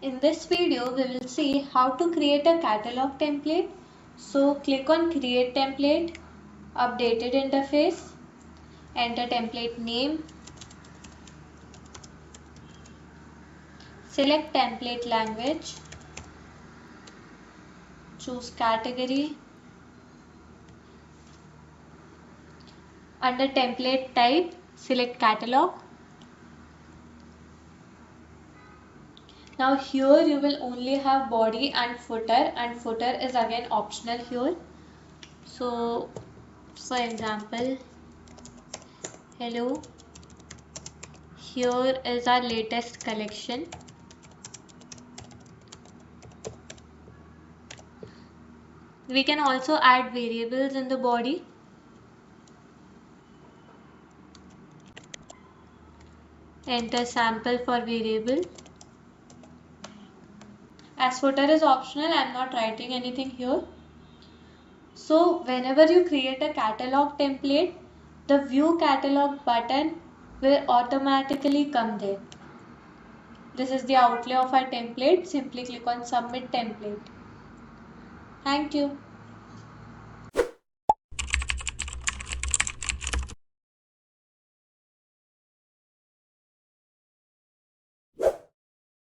In this video, we will see how to create a catalog template. So click on Create Template, Updated Interface, enter template name, select template language, choose category. Under template type, select catalog. Now here you will only have body and footer is again optional here. So for example, hello, here is our latest collection. We can also add variables in the body. Enter sample for variable. As footer is optional, I am not writing anything here. So whenever you create a catalog template, the view catalog button will automatically come there. This is the outlay of our template. Simply click on submit template. Thank you.